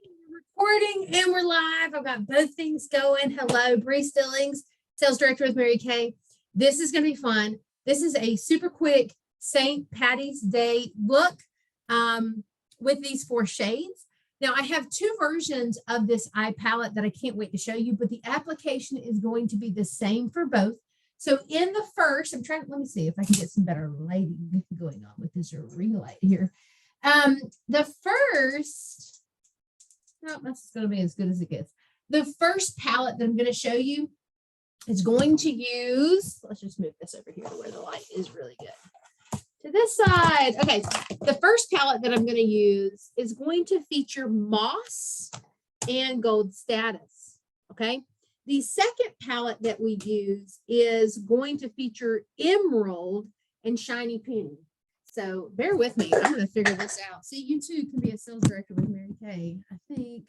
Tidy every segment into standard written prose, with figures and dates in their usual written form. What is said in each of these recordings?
Recording and we're live. I've got both things going. Hello, Bree Stillings, Sales Director with Mary Kay. This is going to be fun. This is a super quick St. Patty's Day look with these 4 shades. Now, I have 2 versions of this eye palette that I can't wait to show you, but the application is going to be the same for both. So in the first, let me see if I can get some better lighting going on with this ring light here. The first, no, that's going to be as good as it gets. The first palette that I'm going to show you is going to use, let's just move this over here where the light is really good. To this side. Okay, the first palette that I'm going to use is going to feature moss and gold status. Okay, the second palette that we use is going to feature emerald and shiny penny. So bear with me. I'm going to figure this out. See, you too can be a sales director with Mary Kay. I think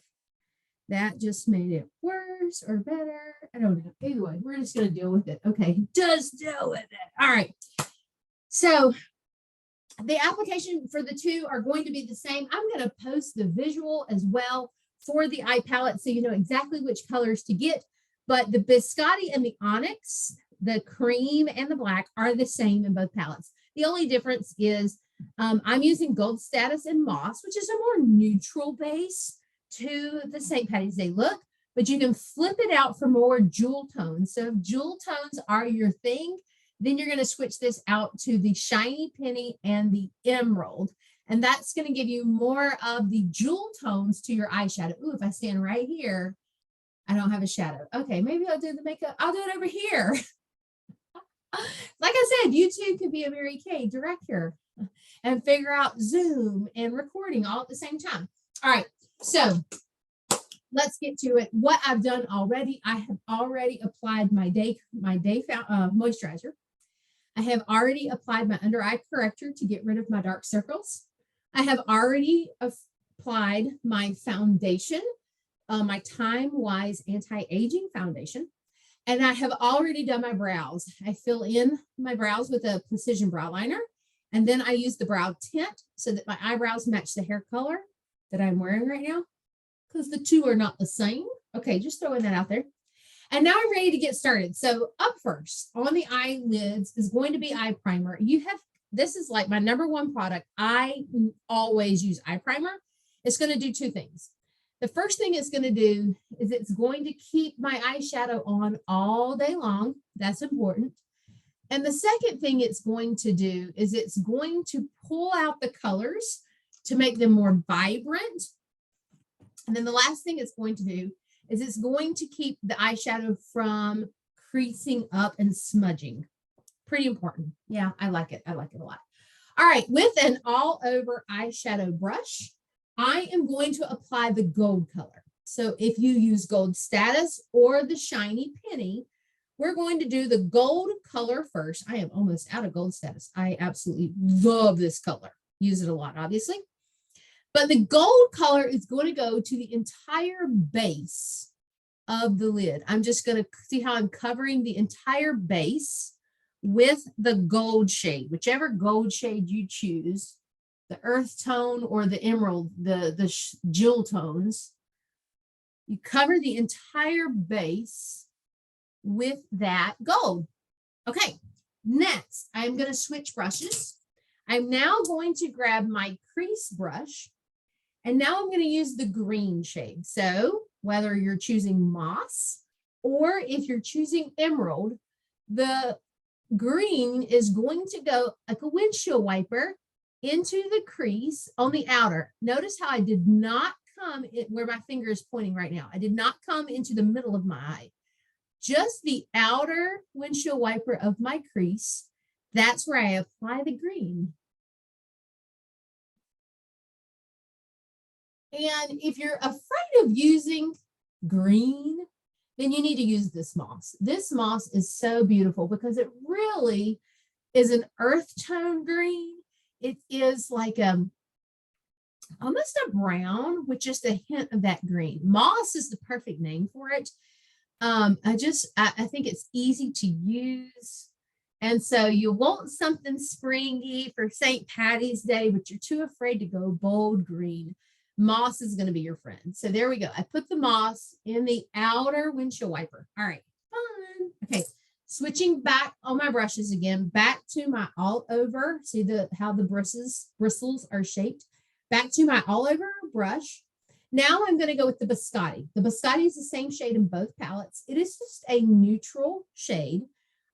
that just made it worse or better. I don't know. Either way, we're just going to deal with it. Okay, just deal with it. All right. So the application for the 2 are going to be the same. I'm going to post the visual as well for the eye palette so you know exactly which colors to get. But the biscotti and the onyx, the cream and the black are the same in both palettes. The only difference is I'm using gold status and moss, which is a more neutral base to the St. Patty's Day look, but you can flip it out for more jewel tones. So if jewel tones are your thing, then you're going to switch this out to the shiny penny and the emerald. And that's going to give you more of the jewel tones to your eyeshadow. Ooh, if I stand right here, I don't have a shadow. Okay, maybe I'll do the makeup. I'll do it over here. Like I said, you too could be a Mary Kay director and figure out Zoom and recording all at the same time. All right, so let's get to it. What I've done already, I have already applied my day moisturizer. I have already applied my under eye corrector to get rid of my dark circles. I have already applied my foundation, my Time Wise anti-aging foundation. And I have already done my brows. I fill in my brows with a precision brow liner. And then I use the brow tint so that my eyebrows match the hair color that I'm wearing right now, because the 2 are not the same. Okay, just throwing that out there. And now I'm ready to get started. So up first on the eyelids is going to be eye primer. This is like my #1 product. I always use eye primer. It's going to do 2 things. The first thing it's going to do is it's going to keep my eyeshadow on all day long. That's important. And the second thing it's going to do is it's going to pull out the colors to make them more vibrant. And then the last thing it's going to do is it's going to keep the eyeshadow from creasing up and smudging. Pretty important. Yeah, I like it. I like it a lot. All right, with an all over eyeshadow brush, I am going to apply the gold color. So if you use gold status or the shiny penny, we're going to do the gold color first. I am almost out of gold status. I absolutely love this color. Use it a lot, obviously. But the gold color is going to go to the entire base of the lid. I'm just going to see how I'm covering the entire base with the gold shade, whichever gold shade you choose. The earth tone or the emerald, the jewel tones. You cover the entire base with that gold. Okay, next, I'm going to switch brushes. I'm now going to grab my crease brush, and now I'm going to use the green shade. So whether you're choosing moss or if you're choosing emerald, the green is going to go like a windshield wiper into the crease on the outer. Notice how I did not come where my finger is pointing right now. I did not come into the middle of my eye. Just the outer windshield wiper of my crease. That's where I apply the green. And if you're afraid of using green, then you need to use this moss. This moss is so beautiful because it really is an earth tone green. It is like almost a brown with just a hint of that green. Moss is the perfect name for it. I think it's easy to use. And so you want something springy for St. Patty's Day, but you're too afraid to go bold green. Moss is going to be your friend. So there we go. I put the moss in the outer windshield wiper. All right, fun. Okay, switching back on my brushes again, back to my all over. See how the bristles are shaped. Back to my all over brush. Now I'm going to go with the Biscotti. The Biscotti is the same shade in both palettes. It is just a neutral shade.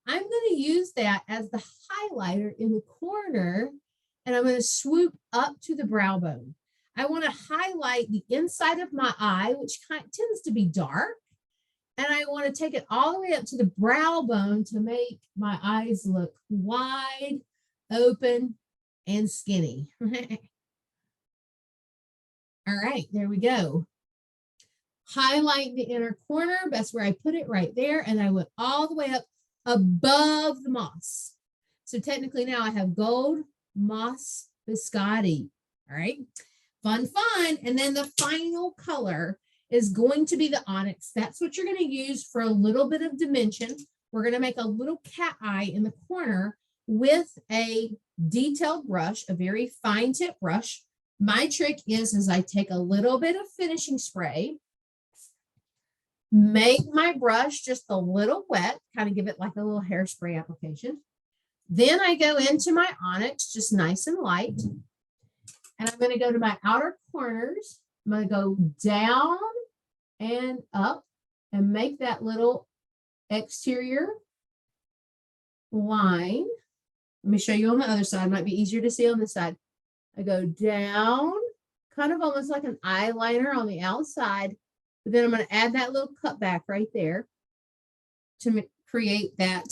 I'm going to use that as the highlighter in the corner, and I'm going to swoop up to the brow bone. I want to highlight the inside of my eye, which tends to be dark, and I want to take it all the way up to the brow bone to make my eyes look wide, open, and skinny. All right, there we go. Highlight the inner corner. That's where I put it right there. And I went all the way up above the moss. So technically now I have gold, moss, Biscotti. All right, fun. And then the final color is going to be the onyx. That's what you're going to use for a little bit of dimension. We're going to make a little cat eye in the corner with a detailed brush, a very fine tip brush. My trick is I take a little bit of finishing spray, make my brush just a little wet, kind of give it like a little hairspray application. Then I go into my onyx, just nice and light. And I'm going to go to my outer corners. I'm going to go down and up and make that little exterior line. Let me show you on the other side. It might be easier to see on this side. I go down, kind of almost like an eyeliner on the outside, but then I'm going to add that little cutback right there to create that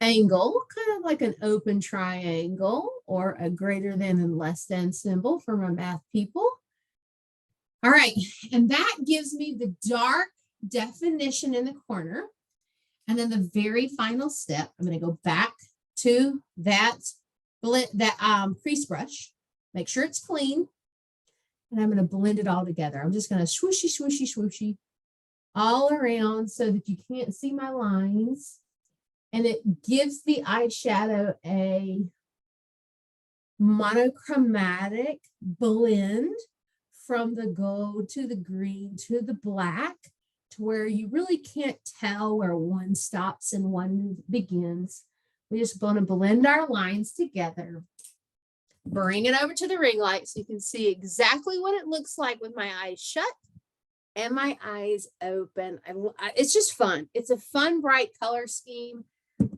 angle, kind of like an open triangle or a greater than and less than symbol for my math people. All right, and that gives me the dark definition in the corner. And then the very final step, I'm going to go back to that crease brush, make sure it's clean, and I'm going to blend it all together. I'm just going to swooshy, swooshy, swooshy all around so that you can't see my lines. And it gives the eyeshadow a monochromatic blend from the gold to the green to the black, to where you really can't tell where one stops and one begins. We just want to blend our lines together. Bring it over to the ring light so you can see exactly what it looks like with my eyes shut and my eyes open. It's just fun. It's a fun, bright color scheme.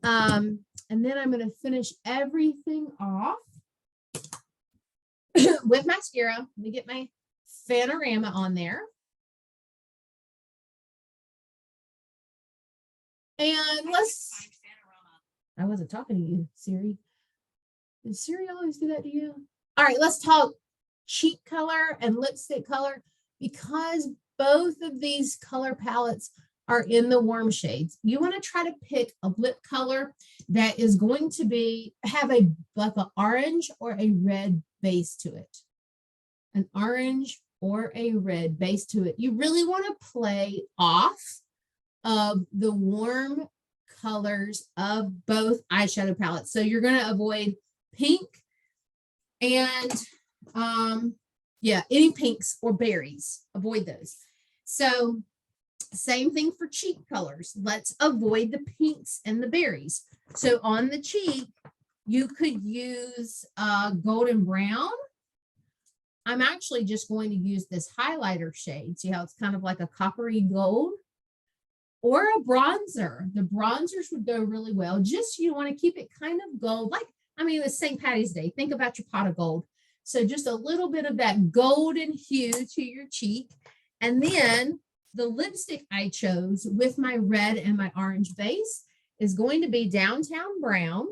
And then I'm going to finish everything off with mascara. Let me get my Panorama on there. And I wasn't talking to you, Siri. Does Siri always do that to you? All right, let's talk cheek color and lipstick color, because both of these color palettes are in the warm shades. You want to try to pick a lip color that is going to have like an orange or a red base to it. An orange or a red base to it. You really want to play off of the warm colors of both eyeshadow palettes. So you're going to avoid pink and any pinks or berries. Avoid those. So same thing for cheek colors. Let's avoid the pinks and the berries. So on the cheek, you could use golden brown. I'm actually just going to use this highlighter shade. See how it's kind of like a coppery gold? Or a bronzer. The bronzers would go really well. Just you want to keep it kind of gold. It's St. Patty's Day. Think about your pot of gold. So just a little bit of that golden hue to your cheek. And then the lipstick I chose with my red and my orange base is going to be Downtown Brown.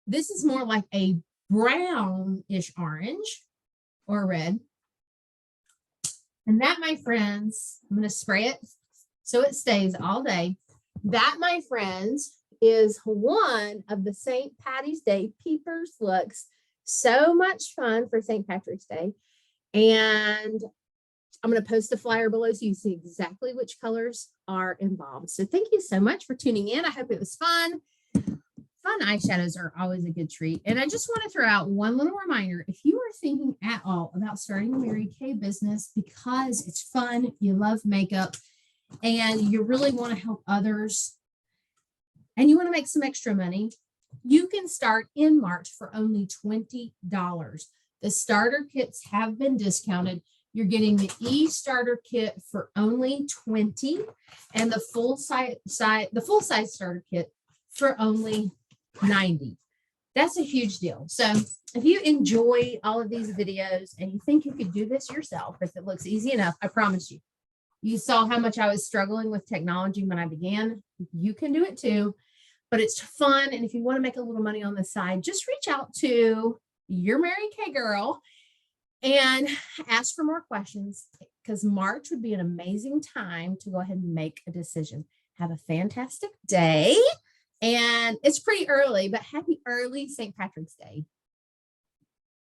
This is more like a brownish orange or red. And that, my friends, I'm going to spray it so it stays all day. That, my friends, is one of the St. Patty's Day Peepers looks. So much fun for St. Patrick's Day. And I'm going to post the flyer below so you see exactly which colors are involved. So thank you so much for tuning in. I hope it was fun. fun eyeshadows are always a good treat. And I just want to throw out one little reminder. If you are thinking at all about starting a Mary Kay business because it's fun, you love makeup, and you really want to help others, and you want to make some extra money, you can start in March for only $20. The starter kits have been discounted. You're getting the starter kit for only $20 and the full size starter kit for only $90. That's a huge deal. So if you enjoy all of these videos and you think you could do this yourself, if it looks easy enough, I promise you. You saw how much I was struggling with technology when I began. You can do it too, but it's fun. And if you want to make a little money on the side, just reach out to your Mary Kay girl and ask for more questions, because March would be an amazing time to go ahead and make a decision. Have a fantastic day. And it's pretty early, but happy early St. Patrick's Day.